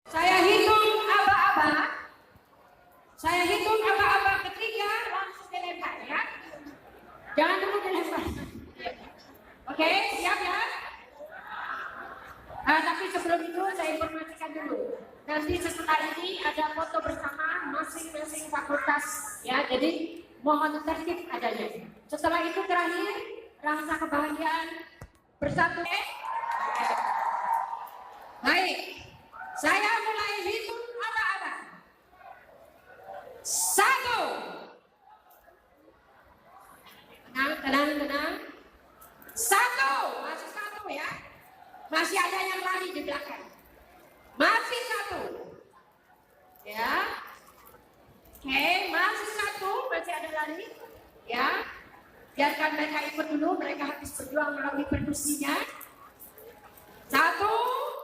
Saya hitung aba-aba. Saya hitung aba-aba ketiga langsung dilempar ya. Jangan dulu dilempar. Oke, siap ya? Tapi sebelum itu saya informasikan dulu. Nanti setelah ini ada foto bersama masing-masing fakultas ya. Jadi mohon tertib adanya. Setelah itu terakhir rasa kebahagiaan bersatu. Baik, saya mulai hitung aba-aba. 1. Tenang. 1, masih 1 ya. Masih ada yang lari di belakang. Masih 1. Ya. Oke, masih 1, masih ada lari. Ya. Biarkan mereka ikut dulu, mereka habis berjuang melalui perkusinya. 1.